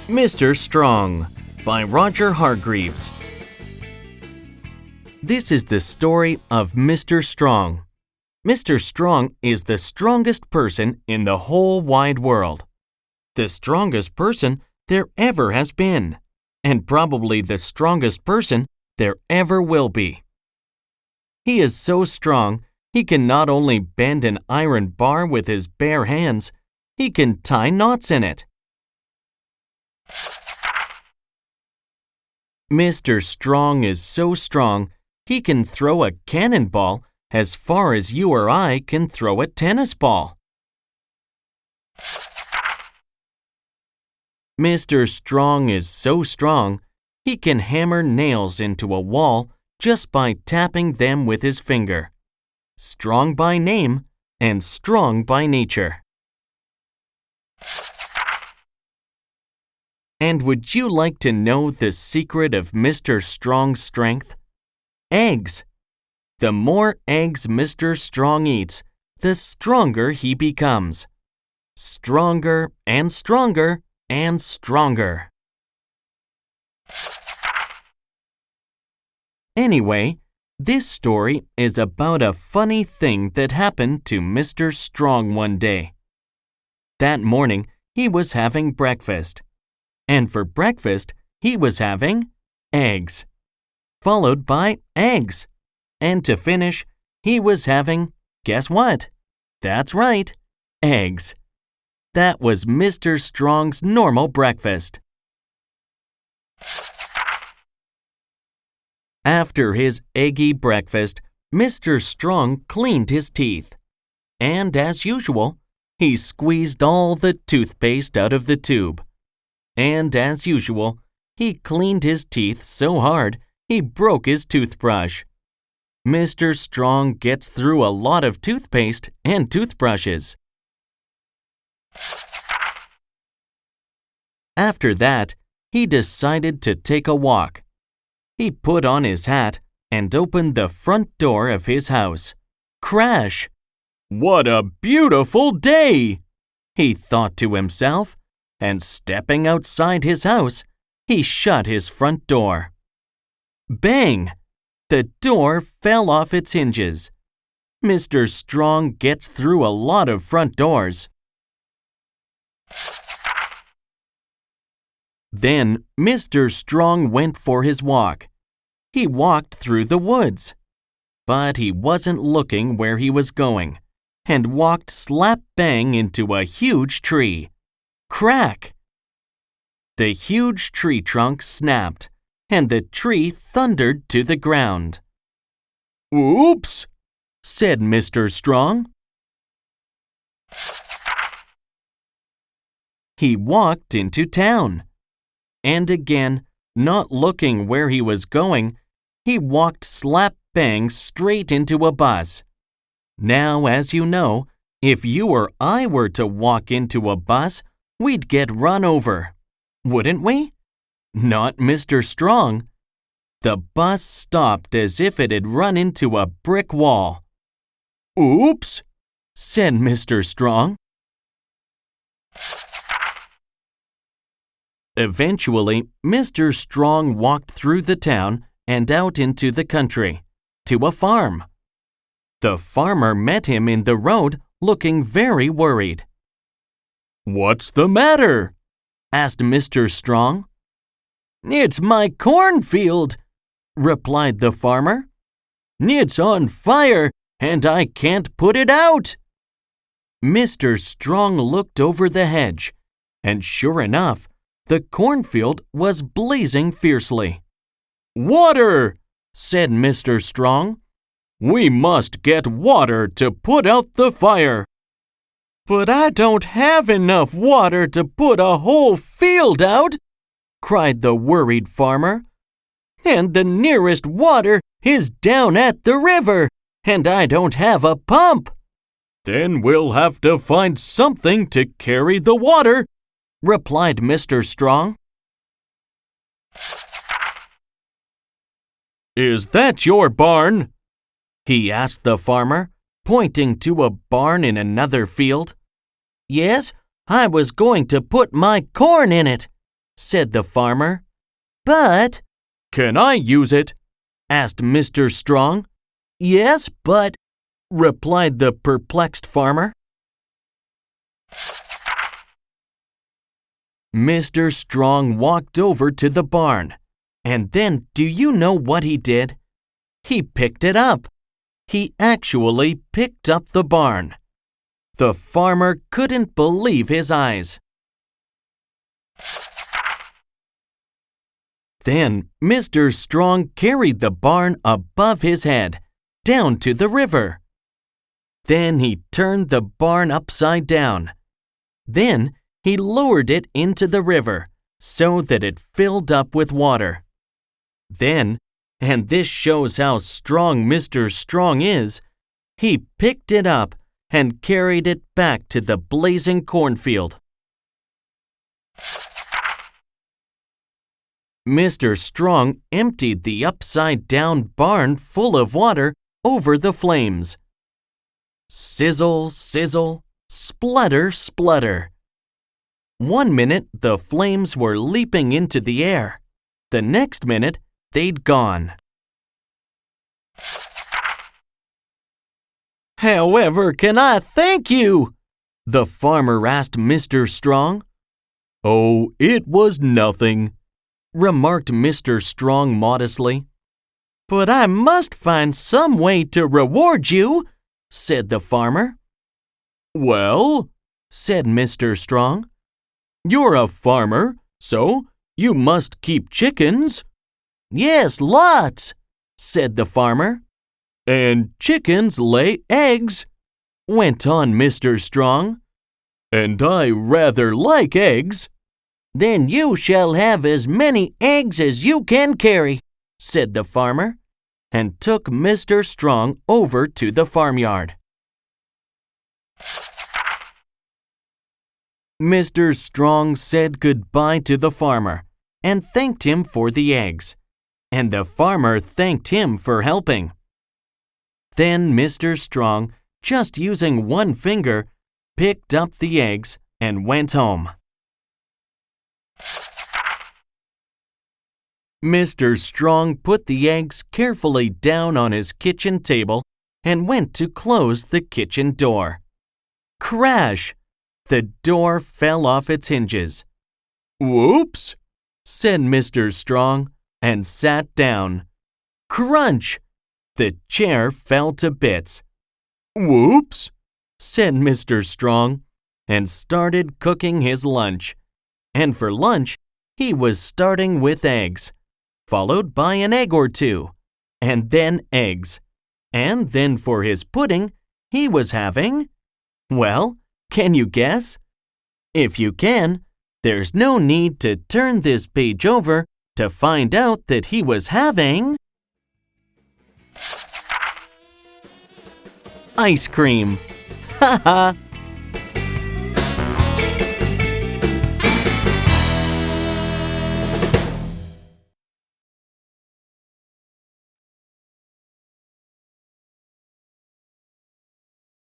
Mr. Strong by Roger Hargreaves. This is the story of Mr. Strong. Mr. Strong is the strongest person in the whole wide world. The strongest person there ever has been, and probably the strongest person there ever will be. He is so strong, he can not only bend an iron bar with his bare hands, he can tie knots in it. Mr. Strong is so strong, he can throw a cannonball as far as you or I can throw a tennis ball. Mr. Strong is so strong, he can hammer nails into a wall just by tapping them with his finger. Strong by name and strong by nature. And would you like to know the secret of Mr. Strong's strength? Eggs. The more eggs Mr. Strong eats, the stronger he becomes. Stronger and stronger and stronger. Anyway, this story is about a funny thing that happened to Mr. Strong one day. That morning, he was having breakfast. And for breakfast, he was having eggs, followed by eggs. And to finish, he was having, guess what? That's right, eggs. That was Mr. Strong's normal breakfast. After his eggy breakfast, Mr. Strong cleaned his teeth. And as usual, he squeezed all the toothpaste out of the tube. And as usual, he cleaned his teeth so hard he broke his toothbrush. Mr. Strong gets through a lot of toothpaste and toothbrushes. After that, he decided to take a walk. He put on his hat and opened the front door of his house. Crash! What a beautiful day! He thought to himself, and stepping outside his house, he shut his front door. Bang! The door fell off its hinges. Mr. Strong gets through a lot of front doors. Then Mr. Strong went for his walk. He walked through the woods. But he wasn't looking where he was going, and walked slap bang into a huge tree. Crack! The huge tree trunk snapped, and the tree thundered to the ground. Oops! Said Mr. Strong. He walked into town. And again, not looking where he was going, he walked slap bang straight into a bus. Now, as you know, if you or I were to walk into a bus, we'd get run over. Wouldn't we? Not Mr. Strong. The bus stopped as if it had run into a brick wall. Oops! Said Mr. Strong. Eventually, Mr. Strong walked through the town and out into the country, to a farm. The farmer met him in the road, looking very worried. What's the matter? Asked Mr. Strong. It's my cornfield, replied the farmer. It's on fire, and I can't put it out. Mr. Strong looked over the hedge, and sure enough, the cornfield was blazing fiercely. Water! Said Mr. Strong. We must get water to put out the fire. But I don't have enough water to put a whole field out, cried the worried farmer. And the nearest water is down at the river, and I don't have a pump. Then we'll have to find something to carry the water, replied Mr. Strong. Is that your barn? He asked the farmer, pointing to a barn in another field. Yes, I was going to put my corn in it, said the farmer. "But—" "Can I use it?" asked Mr. Strong. "Yes, but—" replied the perplexed farmer. Mr. Strong walked over to the barn, and then do you know what he did? He picked it up. He actually picked up the barn. The farmer couldn't believe his eyes. Then Mr. Strong carried the barn above his head, down to the river. Then he turned the barn upside down. Then he lowered it into the river so that it filled up with water. Then, and this shows how strong Mr. Strong is, he picked it up and carried it back to the blazing cornfield. Mr. Strong emptied the upside-down barn full of water over the flames. Sizzle, sizzle, splutter, splutter. 1 minute the flames were leaping into the air. The next minute they'd gone. "However can I thank you?" the farmer asked Mr. Strong. "Oh, it was nothing," remarked Mr. Strong modestly. "But I must find some way to reward you," said the farmer. "Well," said Mr. Strong, "you're a farmer, so you must keep chickens." "Yes, lots," said the farmer. "And chickens lay eggs," went on Mr. Strong. "And I rather like eggs." "Then you shall have as many eggs as you can carry," said the farmer, and took Mr. Strong over to the farmyard. Mr. Strong said goodbye to the farmer and thanked him for the eggs, and the farmer thanked him for helping. Then Mr. Strong, just using one finger, picked up the eggs and went home. Mr. Strong put the eggs carefully down on his kitchen table and went to close the kitchen door. Crash! The door fell off its hinges. "Whoops!" said Mr. Strong and sat down. Crunch! The chair fell to bits. "Whoops!" said Mr. Strong and started cooking his lunch. And for lunch, he was starting with eggs, followed by an egg or two, and then eggs. And then for his pudding, he was having… Well, can you guess? If you can, there's no need to turn this page over to find out that he was having… ice cream. Ha ha!